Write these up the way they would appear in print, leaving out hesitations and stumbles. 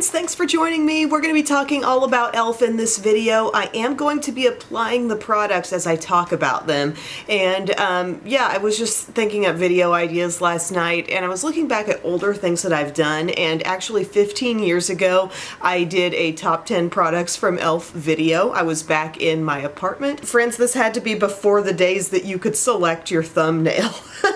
friends, thanks for joining me. We're going to be talking all about e.l.f. in this video. I am going to be applying the products as I talk about them. And yeah, I was just thinking of video ideas last night and I was looking back at older things that I've done, and actually 15 years ago I did a top 10 products from e.l.f. video. I was back in my apartment. Friends, this had to be before the days that you could select your thumbnail.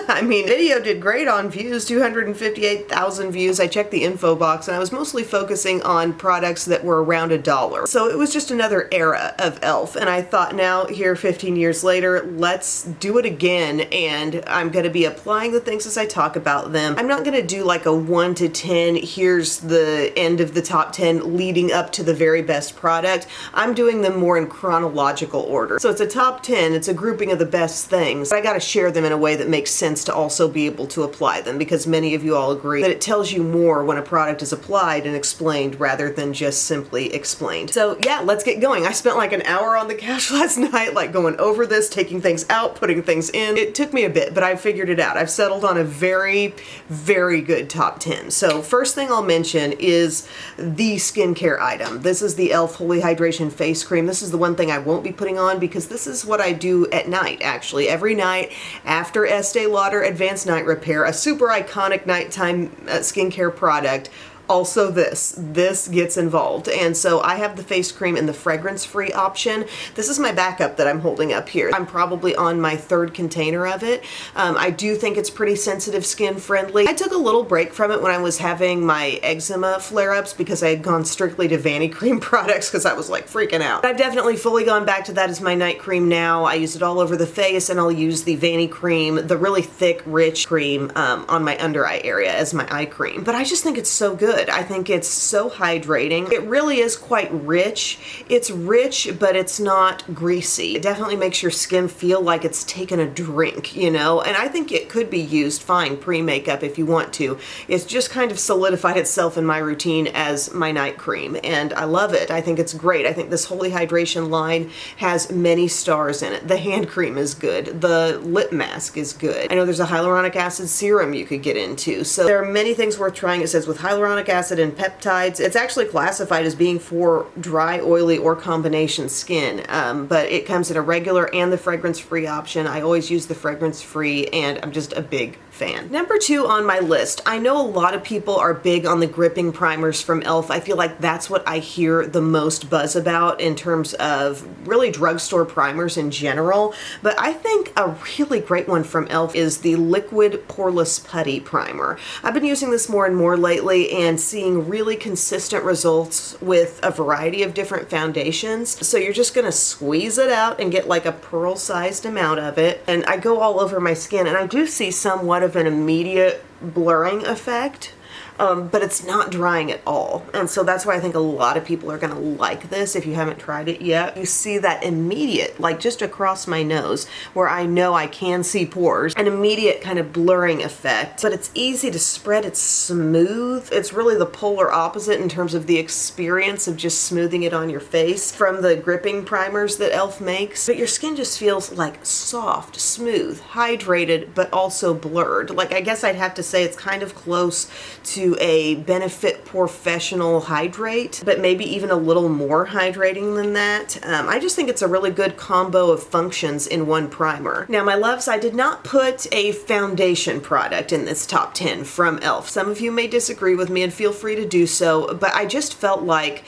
I mean, video did great on views, 258,000 views. I checked the info box and I was mostly focusing on products that were around $1. So it was just another era of e.l.f. And I thought, now here 15 years later, let's do it again, and I'm going to be applying the things as I talk about them. I'm not going to do like a 1 to 10, here's the end of the top 10 leading up to the very best product. I'm doing them more in chronological order. So it's a top 10, it's a grouping of the best things, but I got to share them in a way that makes sense to also be able to apply them, because many of you all agree that it tells you more when a product is applied and explained rather than just simply explained. So yeah, let's get going. I spent like an hour on the couch last night, like going over this, taking things out, putting things in. It took me a bit, but I figured it out. I've settled on a very, very good top 10. So first thing I'll mention is the skincare item. This is the e.l.f. Holy Hydration Face Cream. This is the one thing I won't be putting on because this is what I do at night, actually. Every night after Estee Lauder Advanced Night Repair, a super iconic nighttime skincare product. Also this gets involved, and so I have the face cream in the fragrance-free option. This is my backup that I'm holding up here. I'm probably on my third container of it. I do think it's pretty sensitive skin friendly. I took a little break from it when I was having my eczema flare-ups because I had gone strictly to Vanity Cream products because I was like freaking out. I've definitely fully gone back to that as my night cream now. I use it all over the face, and I'll use the Vanity Cream, the really thick, rich cream on my under eye area as my eye cream. But I just think it's so good. I think it's so hydrating. It really is quite rich. It's rich, but it's not greasy. It definitely makes your skin feel like it's taken a drink, you know? And I think it could be used fine pre-makeup if you want to. It's just kind of solidified itself in my routine as my night cream, and I love it. I think it's great. I think this Holy Hydration line has many stars in it. The hand cream is good. The lip mask is good. I know there's a hyaluronic acid serum you could get into. So there are many things worth trying. It says with hyaluronic acid and peptides. It's actually classified as being for dry, oily, or combination skin, but it comes in a regular and the fragrance-free option. I always use the fragrance-free, and I'm just a big fan. Number 2 on my list. I know a lot of people are big on the gripping primers from e.l.f. I feel like that's what I hear the most buzz about in terms of really drugstore primers in general, but I think a really great one from e.l.f. is the Liquid Poreless Putty Primer. I've been using this more and more lately and seeing really consistent results with a variety of different foundations. So you're just gonna squeeze it out and get like a pearl-sized amount of it, and I go all over my skin, and I do see somewhat of an immediate blurring effect. But it's not drying at all. And so that's why I think a lot of people are gonna like this if you haven't tried it yet. You see that immediate, like just across my nose, where I know I can see pores, an immediate kind of blurring effect. But it's easy to spread, it's smooth. It's really the polar opposite in terms of the experience of just smoothing it on your face from the gripping primers that e.l.f. makes. But your skin just feels like soft, smooth, hydrated, but also blurred. Like, I guess I'd have to say it's kind of close to a Benefit Professional Hydrate, but maybe even a little more hydrating than that. I just think it's a really good combo of functions in one primer. Now, my loves, I did not put a foundation product in this top 10 from e.l.f. Some of you may disagree with me, and feel free to do so, but I just felt like,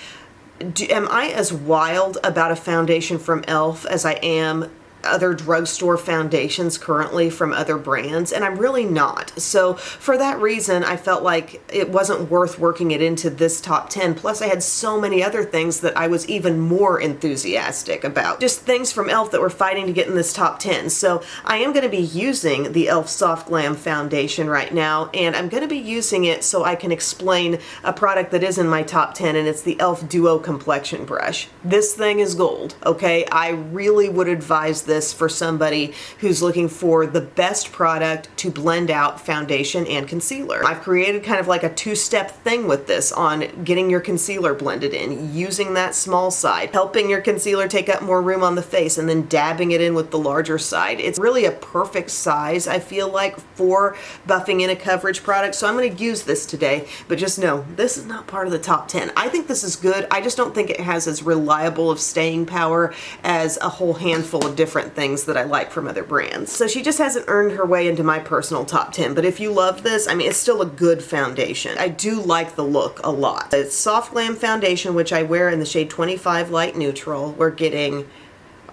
am I as wild about a foundation from e.l.f. as I am other drugstore foundations currently from other brands? And I'm really not. So for that reason, I felt like it wasn't worth working it into this top 10. Plus I had so many other things that I was even more enthusiastic about. Just things from e.l.f. that were fighting to get in this top 10. So I am going to be using the e.l.f. Soft Glam Foundation right now, and I'm going to be using it so I can explain a product that is in my top 10, and it's the e.l.f. Duo Complexion Brush. This thing is gold, okay? I really would advise this for somebody who's looking for the best product to blend out foundation and concealer. I've created kind of like a two-step thing with this on getting your concealer blended in, using that small side, helping your concealer take up more room on the face, and then dabbing it in with the larger side. It's really a perfect size, I feel like, for buffing in a coverage product. So I'm going to use this today, but just know this is not part of the top 10. I think this is good. I just don't think it has as reliable of staying power as a whole handful of different things that I like from other brands. So she just hasn't earned her way into my personal top 10, but if you love this, I mean, it's still a good foundation. I do like the look a lot. It's Soft Glam Foundation, which I wear in the shade 25 Light Neutral. We're getting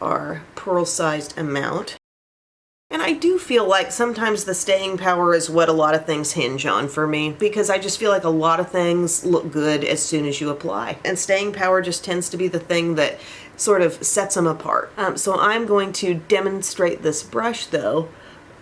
our pearl-sized amount. And I do feel like sometimes the staying power is what a lot of things hinge on for me, because I just feel like a lot of things look good as soon as you apply. And staying power just tends to be the thing that sort of sets them apart. So I'm going to demonstrate this brush though.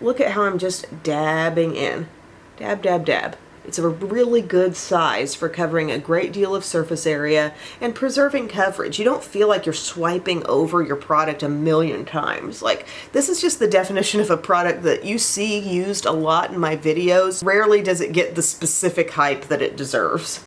Look at how I'm just dabbing in. Dab, dab, dab. It's a really good size for covering a great deal of surface area and preserving coverage. You don't feel like you're swiping over your product a million times. Like, this is just the definition of a product that you see used a lot in my videos. Rarely does it get the specific hype that it deserves.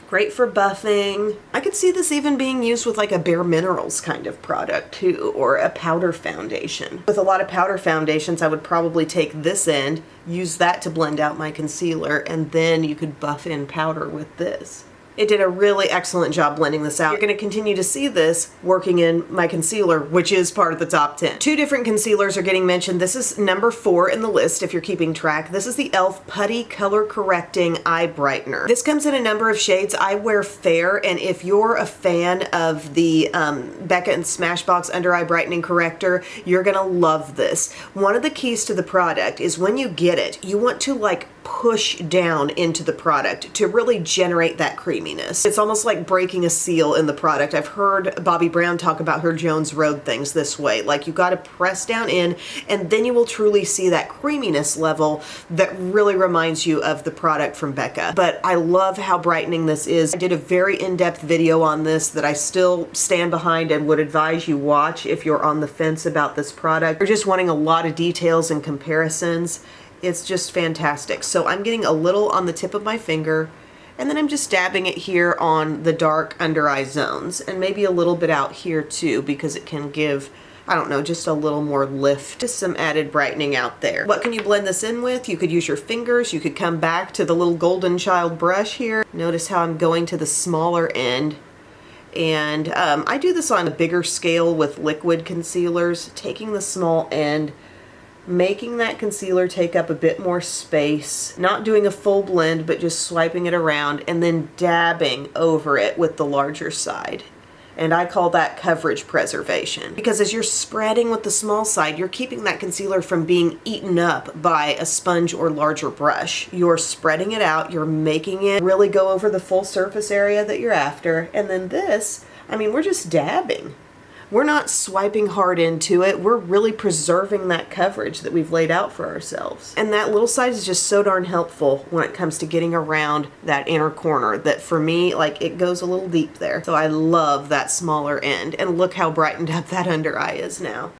Great for buffing. I could see this even being used with like a Bare Minerals kind of product too, or a powder foundation. With a lot of powder foundations, I would probably take this end, use that to blend out my concealer, and then you could buff in powder with this. It did a really excellent job blending this out. You're going to continue to see this working in my concealer, which is part of the top 10. Two different concealers are getting mentioned. This is number 4 in the list if you're keeping track. This is the e.l.f. Putty Color Correcting Eye Brightener. This comes in a number of shades. I wear fair, and if you're a fan of the Becca and Smashbox Under Eye Brightening Corrector, you're going to love this. One of the keys to the product is when you get it, you want to like push down into the product to really generate that creaminess. It's almost like breaking a seal in the product. I've heard Bobbi Brown talk about her Jones Road things this way. Like, you got to press down in, and then you will truly see that creaminess level that really reminds you of the product from Becca. But I love how brightening this is. I did a very in-depth video on this that I still stand behind and would advise you watch if you're on the fence about this product. You're just wanting a lot of details and comparisons. It's just fantastic. So I'm getting a little on the tip of my finger, and then I'm just dabbing it here on the dark under eye zones, and maybe a little bit out here too, because it can give, I don't know, just a little more lift, just some added brightening out there. What can you blend this in with? You could use your fingers. You could come back to the little golden child brush here. Notice how I'm going to the smaller end. And I do this on a bigger scale with liquid concealers, taking the small end, making that concealer take up a bit more space, not doing a full blend, but just swiping it around and then dabbing over it with the larger side. And I call that coverage preservation, because as you're spreading with the small side, you're keeping that concealer from being eaten up by a sponge or larger brush. You're spreading it out, you're making it really go over the full surface area that you're after. And then this, I mean, we're just dabbing. We're not swiping hard into it. We're really preserving that coverage that we've laid out for ourselves. And that little size is just so darn helpful when it comes to getting around that inner corner, that for me, like, it goes a little deep there. So I love that smaller end. And look how brightened up that under eye is now.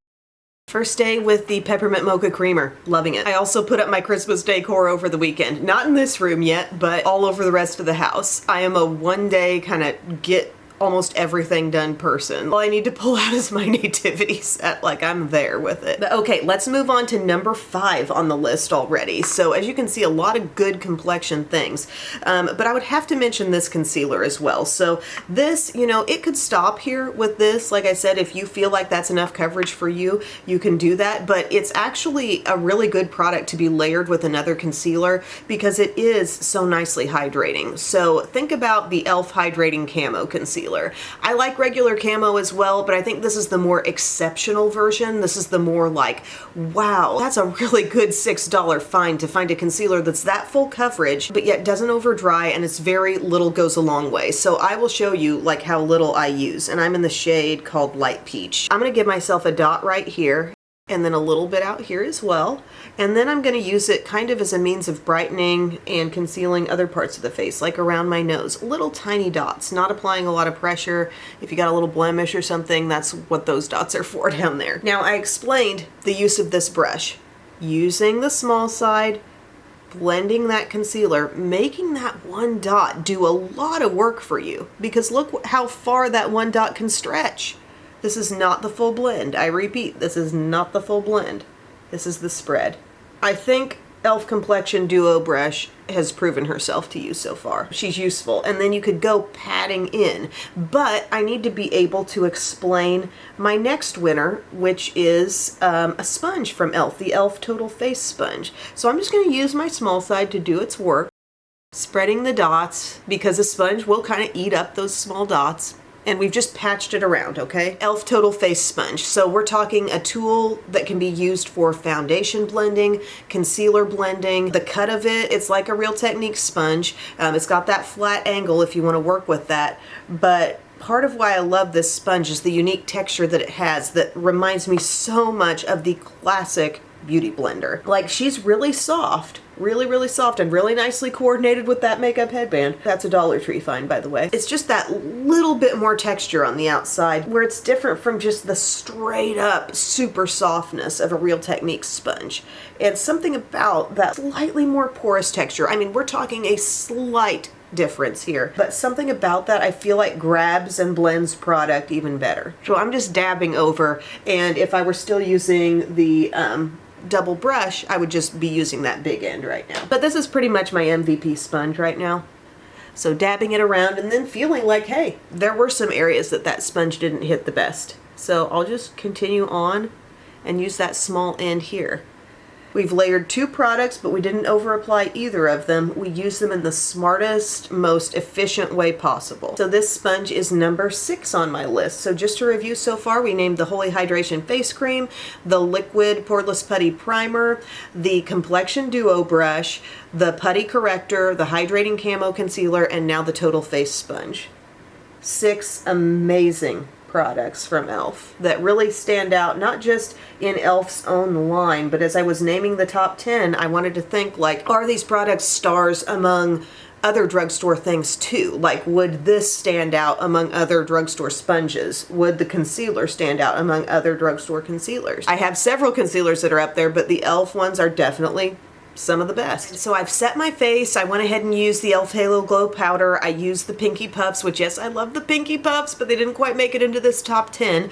First day with the Peppermint Mocha Creamer. Loving it. I also put up my Christmas decor over the weekend. Not in this room yet, but all over the rest of the house. I am a one-day kind of get almost everything done person. All I need to pull out is my nativity set. Like, I'm there with it. But okay, let's move on to number 5 on the list already. So as you can see, a lot of good complexion things. But I would have to mention this concealer as well. So this, you know, it could stop here with this. Like I said, if you feel like that's enough coverage for you, you can do that. But it's actually a really good product to be layered with another concealer because it is so nicely hydrating. So think about the e.l.f. Hydrating Camo Concealer. I like regular camo as well, but I think this is the more exceptional version. This is the more like, wow, that's a really good $6 find to find a concealer that's that full coverage, but yet doesn't over dry, and it's very little goes a long way. So I will show you like how little I use, and I'm in the shade called Light Peach. I'm gonna give myself a dot right here. and then a little bit out here as well. And then I'm going to use it kind of as a means of brightening and concealing other parts of the face, like around my nose. Little tiny dots, not applying a lot of pressure. If you got a little blemish or something, that's what those dots are for down there. Now, I explained the use of this brush. Using the small side, blending that concealer, making that one dot do a lot of work for you, because look how far that one dot can stretch. This is not the full blend. I repeat, this is not the full blend. This is the spread. I think e.l.f. Complexion Duo Brush has proven herself to you so far. She's useful. And then you could go patting in. But I need to be able to explain my next winner, which is a sponge from e.l.f., the e.l.f. Total Face Sponge. So I'm just going to use my small side to do its work, spreading the dots, because a sponge will kind of eat up those small dots. And we've just patched it around, okay? e.l.f. Total Face Sponge. So we're talking a tool that can be used for foundation blending, concealer blending. The cut of it, it's like a Real Techniques sponge. It's got that flat angle if you want to work with that. But part of why I love this sponge is the unique texture that it has that reminds me so much of the classic Beauty Blender. Like, she's really soft, really soft, and really nicely coordinated with that makeup headband. That's a Dollar Tree find, by the way. It's just that little bit more texture on the outside where it's different from just the straight up super softness of a Real Techniques sponge. And something about that slightly more porous texture. I mean, we're talking a slight difference here, but something about that I feel like grabs and blends product even better. So I'm just dabbing over, and if I were still using the double brush, I would just be using that big end right now. But this is pretty much my MVP sponge right now. So dabbing it around and then feeling like, hey, there were some areas that that sponge didn't hit the best. So I'll just continue on and use that small end here. We've layered two products, but we didn't over apply either of them. We use them in the smartest, most efficient way possible. So this sponge is number 6 on my list. So just to review so far, we named the Holy Hydration Face Cream, the Liquid Poreless Putty Primer, the Complexion Duo Brush, the Putty Corrector, the Hydrating Camo Concealer, and now the Total Face Sponge. 6 amazing products from e.l.f. that really stand out, not just in e.l.f.'s own line, but as I was naming the top 10, I wanted to think, like, are these products stars among other drugstore things too? Like, would this stand out among other drugstore sponges? Would the concealer stand out among other drugstore concealers? I have several concealers that are up there, but the e.l.f. ones are definitely some of the best. So I've set my face. I went ahead and used the e.l.f. Halo Glow Powder. I used the Pinky Puffs, which, yes, I love the Pinky Puffs, but they didn't quite make it into this top 10.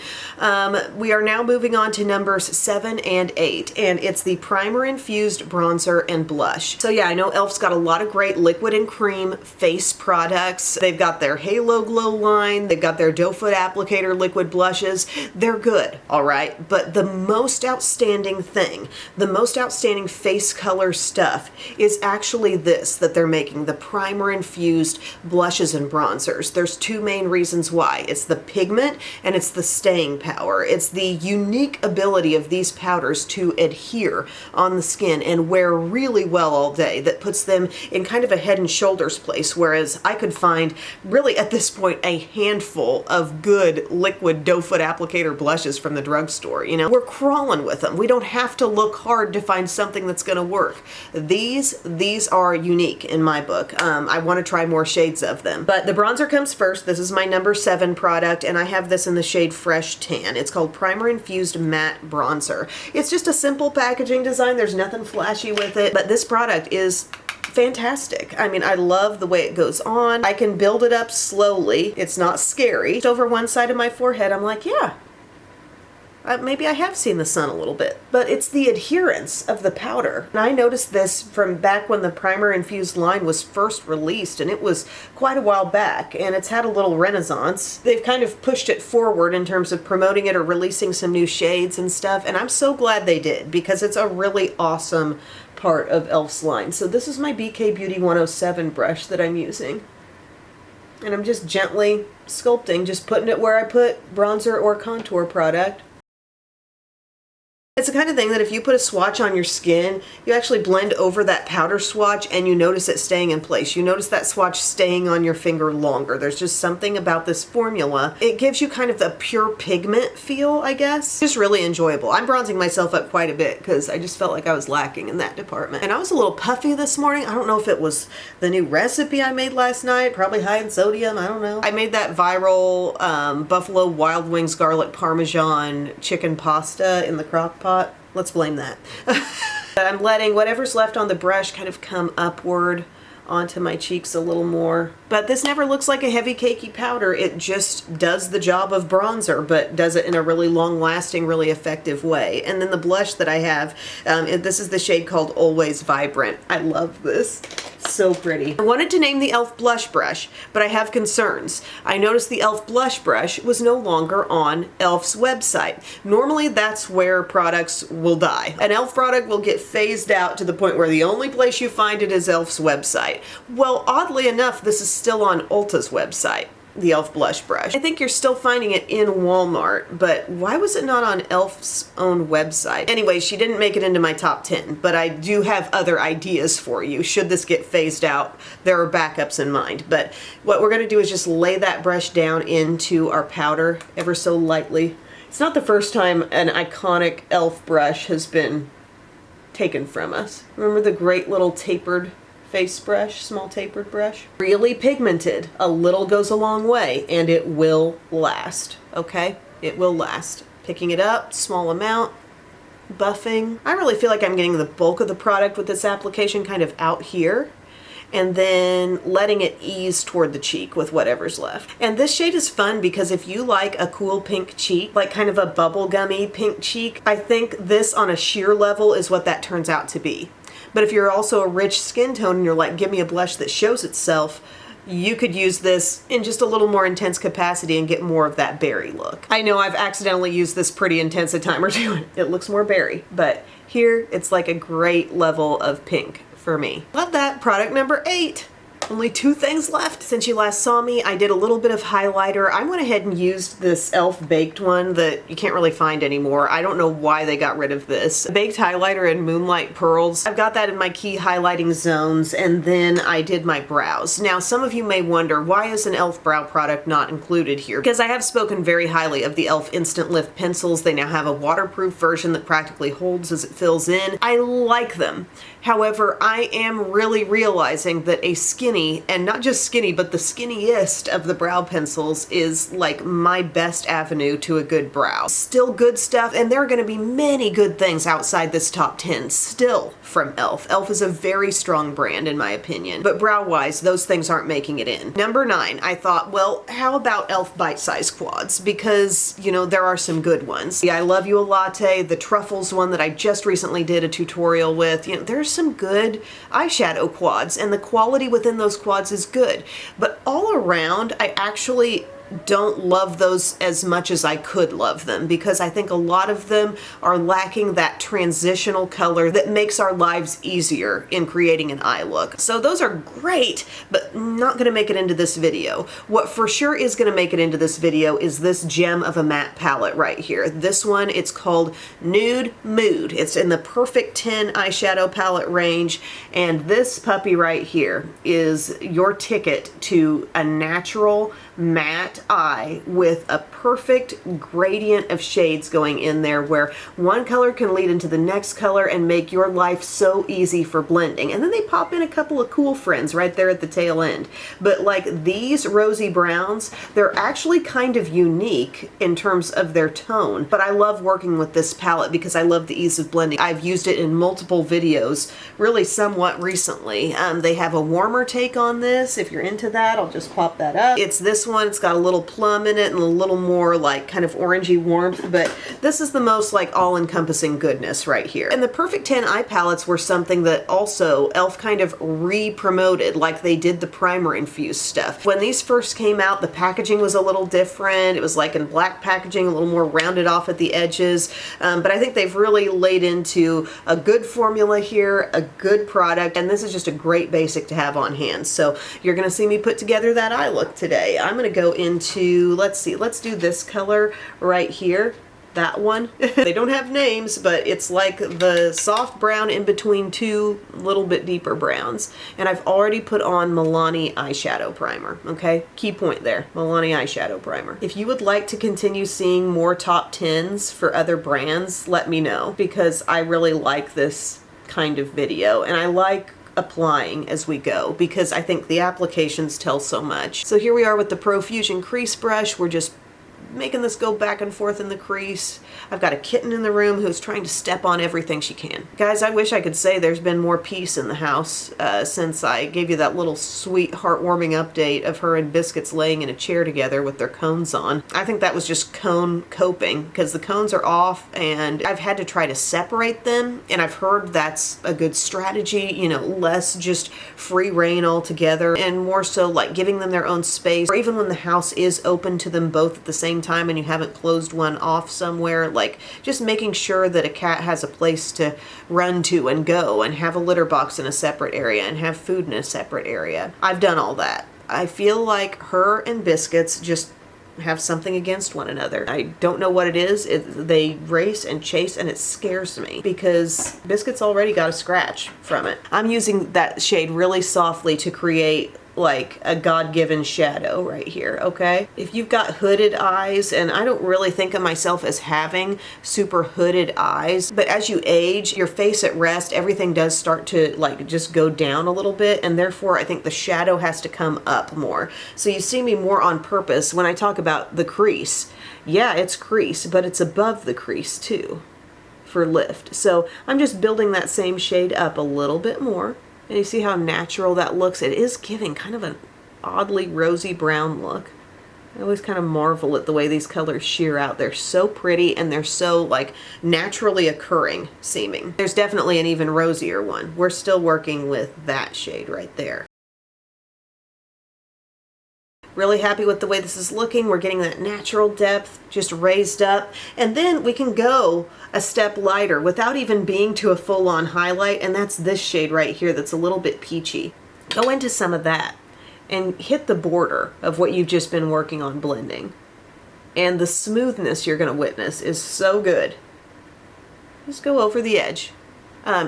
We are now moving on to numbers 7 and 8, and it's the Primer Infused Bronzer and Blush. So yeah, I know e.l.f.'s got a lot of great liquid and cream face products. They've got their Halo Glow line. They've got their Doe Foot Applicator liquid blushes. They're good, all right? But the most outstanding thing, the most outstanding face color stuff is actually this that they're making, the primer infused blushes and bronzers. There's two main reasons why. It's the pigment and it's the staying power. It's the unique ability of these powders to adhere on the skin and wear really well all day that puts them in kind of a head and shoulders place, whereas I could find really at this point a handful of good liquid Doe Foot Applicator blushes from the drugstore. You know, we're crawling with them. We don't have to look hard to find something that's going to work. These are unique in my book. I want to try more shades of them. But the bronzer comes first. This is my number 7 product, and I have this in the shade Fresh Tan. It's called Primer Infused Matte Bronzer. It's just a simple packaging design. There's nothing flashy with it, but this product is fantastic. I mean, I love the way it goes on. I can build it up slowly. It's not scary. Just over one side of my forehead, I'm like, yeah, maybe I have seen the sun a little bit, but it's the adherence of the powder. And I noticed this from back when the primer infused line was first released, and it was quite a while back, and it's had a little renaissance. They've kind of pushed it forward in terms of promoting it or releasing some new shades and stuff, and I'm so glad they did because it's a really awesome part of e.l.f.'s line. So this is my BK Beauty 107 brush that I'm using. And I'm just gently sculpting, just putting it where I put bronzer or contour product. It's the kind of thing that if you put a swatch on your skin, you actually blend over that powder swatch and you notice it staying in place. You notice that swatch staying on your finger longer. There's just something about this formula. It gives you kind of the pure pigment feel, I guess. Just really enjoyable. I'm bronzing myself up quite a bit because I just felt like I was lacking in that department. And I was a little puffy this morning. I don't know if it was the new recipe I made last night, probably high in sodium, I don't know. I made that viral Buffalo Wild Wings garlic parmesan chicken pasta in the crock pot. Let's blame that. I'm letting whatever's left on the brush kind of come upward onto my cheeks a little more. But this never looks like a heavy cakey powder. It just does the job of bronzer, but does it in a really long lasting, really effective way. And then the blush that I have, this is the shade called Always Vibrant. I love this. So pretty. I wanted to name the e.l.f. blush brush, but I have concerns. I noticed the e.l.f. blush brush was no longer on e.l.f.'s website. Normally that's where products will die. An e.l.f. product will get phased out to the point where the only place you find it is e.l.f.'s website. Well, oddly enough, this is still on Ulta's website, the e.l.f. blush brush. I think you're still finding it in Walmart, but why was it not on e.l.f.'s own website? Anyway, she didn't make it into my top 10, but I do have other ideas for you. Should this get phased out, there are backups in mind. But what we're gonna do is just lay that brush down into our powder ever so lightly. It's not the first time an iconic e.l.f. brush has been taken from us. Remember the great little tapered face brush, small tapered brush? Really pigmented. A little goes a long way and it will last, okay? It will last. Picking it up, small amount, buffing. I really feel like I'm getting the bulk of the product with this application kind of out here and then letting it ease toward the cheek with whatever's left. And this shade is fun because if you like a cool pink cheek, like kind of a bubblegummy pink cheek, I think this on a sheer level is what that turns out to be. But if you're also a rich skin tone and you're like, give me a blush that shows itself, you could use this in just a little more intense capacity and get more of that berry look. I know I've accidentally used this pretty intense a time or two. It looks more berry, but here it's like a great level of pink for me. Love that. Product number 8. Only 2 things left. Since you last saw me, I did a little bit of highlighter. I went ahead and used this e.l.f. baked one that you can't really find anymore. I don't know why they got rid of this. Baked highlighter in Moonlight Pearls. I've got that in my key highlighting zones, and then I did my brows. Now, some of you may wonder, why is an e.l.f. brow product not included here? Because I have spoken very highly of the e.l.f. Instant Lift pencils. They now have a waterproof version that practically holds as it fills in. I like them. However, I am really realizing that a skinny, and not just skinny, but the skinniest of the brow pencils is like my best avenue to a good brow. Still good stuff, and there are going to be many good things outside this top 10 still from e.l.f. e.l.f. is a very strong brand in my opinion, but brow-wise, those things aren't making it in. Number 9, I thought, well, how about e.l.f. bite-size quads? Because, you know, there are some good ones. The I Love You a Latte, the Truffles one that I just recently did a tutorial with, you know, there's some good eyeshadow quads, and the quality within those quads is good. But all around, I actually don't love those as much as I could love them, because I think a lot of them are lacking that transitional color that makes our lives easier in creating an eye look. So those are great, but not going to make it into this video. What for sure is going to make it into this video is this gem of a matte palette right here. This one, it's called Nude Mood. It's in the Perfect 10 eyeshadow palette range, and this puppy right here is your ticket to a natural matte eye with a perfect gradient of shades going in there where one color can lead into the next color and make your life so easy for blending. And then they pop in a couple of cool friends right there at the tail end. But like these rosy browns, they're actually kind of unique in terms of their tone. But I love working with this palette because I love the ease of blending. I've used it in multiple videos, really somewhat recently. They have a warmer take on this. If you're into that, I'll just pop that up. It's this one. It's got a little plum in it and a little more like kind of orangey warmth, but this is the most like all-encompassing goodness right here. And the Perfect 10 eye palettes were something that also e.l.f. kind of re-promoted, like they did the primer infused stuff. When these first came out, the packaging was a little different. It was like in black packaging, a little more rounded off at the edges, but I think they've really laid into a good formula here, a good product, and this is just a great basic to have on hand. So you're gonna see me put together that eye look today. I'm gonna go into, let's see, let's do this color right here. that one. They don't have names, but it's like the soft brown in between two little bit deeper browns. And I've already put on Milani eyeshadow primer, okay? Key point there, Milani eyeshadow primer. If you would like to continue seeing more top 10s for other brands, let me know, because I really like this kind of video, and I like applying as we go because I think the applications tell so much. So here we are with the Profusion crease brush. We're just making this go back and forth in the crease. I've got a kitten in the room who's trying to step on everything she can. Guys, I wish I could say there's been more peace in the house since I gave you that little sweet, heartwarming update of her and Biscuits laying in a chair together with their cones on. I think that was just cone coping because the cones are off and I've had to try to separate them, and I've heard that's a good strategy, you know, less just free reign altogether and more so like giving them their own space, or even when the house is open to them both at the same time and you haven't closed one off somewhere, like just making sure that a cat has a place to run to and go and have a litter box in a separate area and have food in a separate area. I've done all that. I feel like her and Biscuits just have something against one another. I don't know what it is. They race and chase and it scares me because Biscuits already got a scratch from it. I'm using that shade really softly to create like a God-given shadow right here, okay? If you've got hooded eyes, and I don't really think of myself as having super hooded eyes, but as you age, your face at rest, everything does start to like just go down a little bit, and therefore I think the shadow has to come up more. So you see me more on purpose when I talk about the crease. Yeah, it's crease, but it's above the crease too for lift. So I'm just building that same shade up a little bit more. And you see how natural that looks? It is giving kind of an oddly rosy brown look. I always kind of marvel at the way these colors sheer out. They're so pretty and they're so like naturally occurring seeming. There's definitely an even rosier one. We're still working with that shade right there. Really happy with the way this is looking. We're getting that natural depth just raised up. And then we can go a step lighter without even being to a full-on highlight. And that's this shade right here that's a little bit peachy. Go into some of that and hit the border of what you've just been working on blending. And the smoothness you're going to witness is so good. Just go over the edge.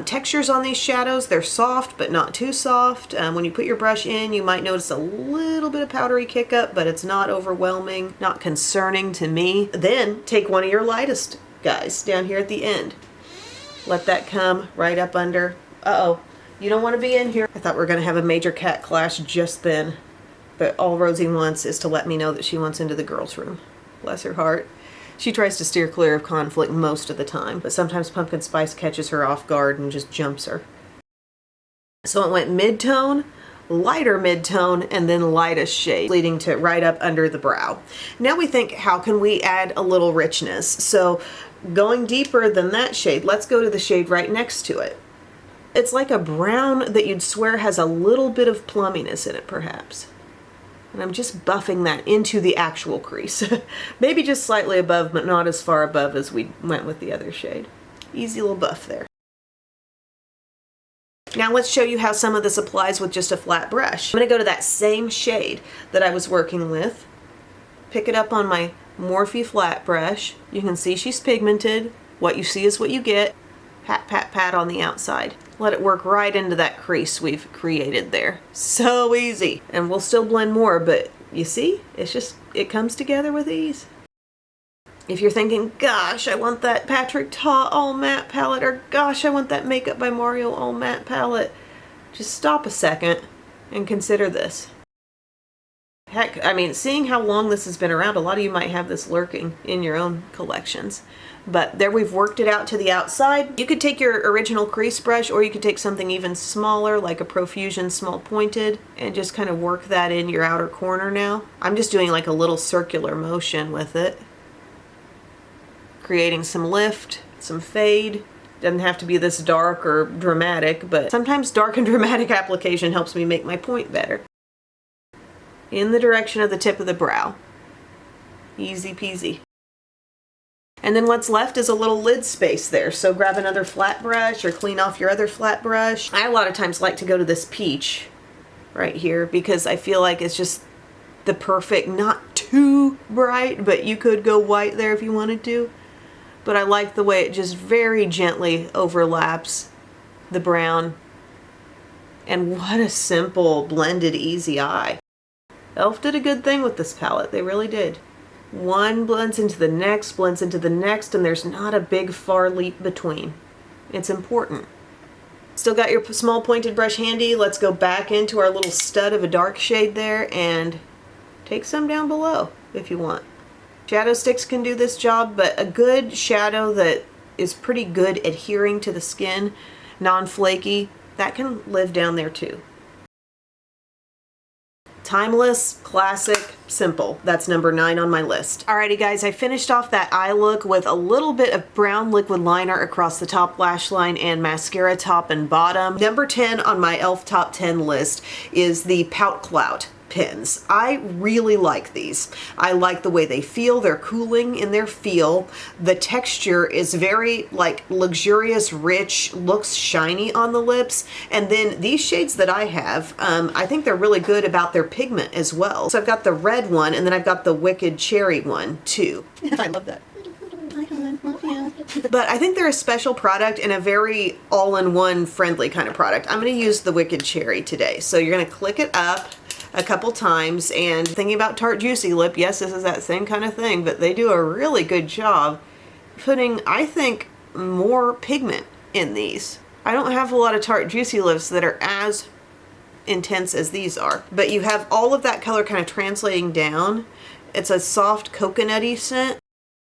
Textures on these shadows, they're soft but not too soft. When you put your brush in, you might notice a little bit of powdery kick up, but it's not overwhelming, not concerning to me. Then take one of your lightest guys down here at the end. Let that come right up under. Uh-oh, you don't want to be in here. I thought we were going to have a major cat clash just then, but all Rosie wants is to let me know that she wants into the girls' room. Bless her heart. She tries to steer clear of conflict most of the time, but sometimes Pumpkin Spice catches her off guard and just jumps her. So it went mid-tone, lighter mid-tone, and then lightest shade, leading to right up under the brow. Now we think, how can we add a little richness? So going deeper than that shade, let's go to the shade right next to it. It's like a brown that you'd swear has a little bit of plumminess in it, perhaps. And I'm just buffing that into the actual crease. Maybe just slightly above, but not as far above as we went with the other shade. Easy little buff there. Now let's show you how some of this applies with just a flat brush. I'm going to go to that same shade that I was working with, pick it up on my Morphe flat brush. You can see she's pigmented. What you see is what you get. Pat, pat, pat on the outside. Let it work right into that crease we've created there. So easy. And we'll still blend more, but you see, it's just, it comes together with ease. If you're thinking, gosh, I want that Patrick Ta all matte palette, or gosh, I want that Makeup by Mario all matte palette, just stop a second and consider this. Heck, I mean, seeing how long this has been around, a lot of you might have this lurking in your own collections. But there we've worked it out to the outside. You could take your original crease brush, or you could take something even smaller, like a Profusion small pointed, and just kind of work that in your outer corner now. I'm just doing like a little circular motion with it. Creating some lift, some fade. Doesn't have to be this dark or dramatic, but sometimes dark and dramatic application helps me make my point better. In the direction of the tip of the brow. Easy peasy. And then what's left is a little lid space there. So grab another flat brush or clean off your other flat brush. I a lot of times like to go to this peach right here because I feel like it's just the perfect, not too bright, but you could go white there if you wanted to. but I like the way it just very gently overlaps the brown. And what a simple, blended, easy eye. e.l.f. did a good thing with this palette. They really did. One blends into the next, and there's not a big far leap between. It's important. Still got your small pointed brush handy. Let's go back into our little stud of a dark shade there and take some down below if you want. Shadow sticks can do this job, but a good shadow that is pretty good adhering to the skin, non-flaky, that can live down there too. Timeless, classic, simple. That's number 9 on my list. Alrighty guys, I finished off that eye look with a little bit of brown liquid liner across the top lash line and mascara top and bottom. Number 10 on my e.l.f. top 10 list is the Pout Cloud pens. I really like these. I like the way they feel. They're cooling in their feel. The texture is very like luxurious, rich, looks shiny on the lips. And then these shades that I have, I think they're really good about their pigment as well. So I've got the red one and then I've got the Wicked Cherry one too. I love that. But I think they're a special product and a very all-in-one friendly kind of product. I'm going to use the Wicked Cherry today. So you're going to click it up a couple times, and thinking about Tarte Juicy Lip, yes, this is that same kind of thing, but they do a really good job putting, I think, more pigment in these. I don't have a lot of Tarte Juicy Lips that are as intense as these are, but you have all of that color kind of translating down. It's a soft coconutty scent,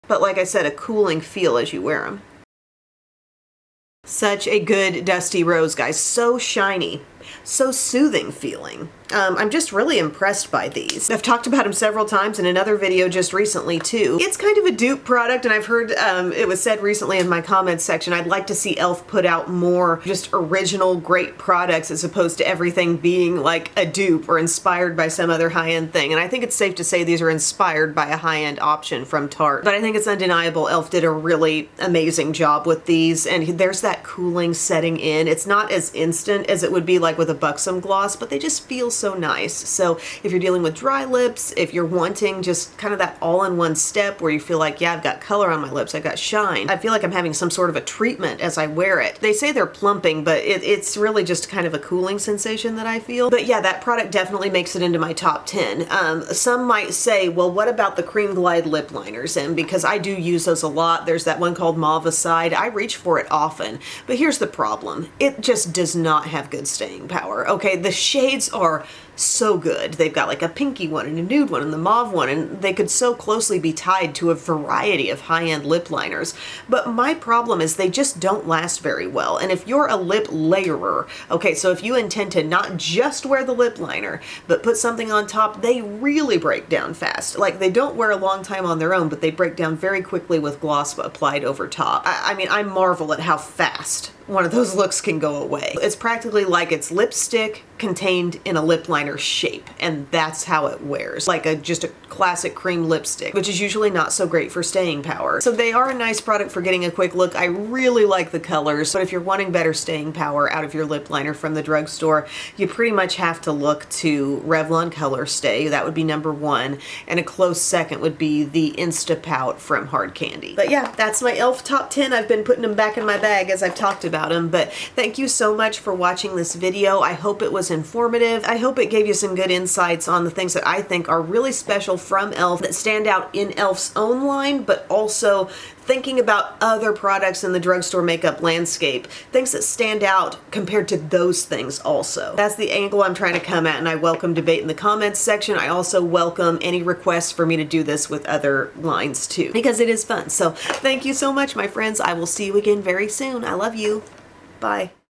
but like I said, a cooling feel as you wear them. Such a good dusty rose, guys. So shiny. So soothing feeling. I'm just really impressed by these. I've talked about them several times in another video just recently too. It's kind of a dupe product, and I've heard it was said recently in my comments section, I'd like to see e.l.f. put out more just original great products as opposed to everything being like a dupe or inspired by some other high-end thing. And I think it's safe to say these are inspired by a high-end option from Tarte. But I think it's undeniable e.l.f. did a really amazing job with these, and there's that cooling setting in. It's not as instant as it would be like with a Buxom gloss, but they just feel so nice. So if you're dealing with dry lips, if you're wanting just kind of that all-in-one step where you feel like, yeah, I've got color on my lips, I've got shine, I feel like I'm having some sort of a treatment as I wear it. They say they're plumping, but it's really just kind of a cooling sensation that I feel. But yeah, that product definitely makes it into my top 10. Some might say, well, what about the Cream Glide lip liners? And because I do use those a lot, there's that one called Mauve Aside. I reach for it often, but here's the problem. It just does not have good staying power. Okay, the shades are so good. They've got like a pinky one and a nude one and the mauve one, and they could so closely be tied to a variety of high-end lip liners. But my problem is they just don't last very well. And if you're a lip layerer, okay, so if you intend to not just wear the lip liner, but put something on top, they really break down fast. Like, they don't wear a long time on their own, but they break down very quickly with gloss applied over top. I mean, I marvel at how fast one of those looks can go away. It's practically like it's lipstick contained in a lip liner shape, and that's how it wears, like just a classic cream lipstick, which is usually not so great for staying power. So they are a nice product for getting a quick look. I really like the colors, but if you're wanting better staying power out of your lip liner from the drugstore, you pretty much have to look to Revlon Color Stay. That would be number 1, and a close second would be the Insta Pout from Hard Candy. But yeah, that's my e.l.f. top 10. I've been putting them back in my bag as I've talked about them, but thank you so much for watching this video. I hope it was informative. I hope it gave you some good insights on the things that I think are really special from e.l.f. that stand out in e.l.f.'s own line, but also thinking about other products in the drugstore makeup landscape, things that stand out compared to those things also. That's the angle I'm trying to come at, and I welcome debate in the comments section. I also welcome any requests for me to do this with other lines too, because it is fun. So thank you so much, my friends. I will see you again very soon. I love you. Bye.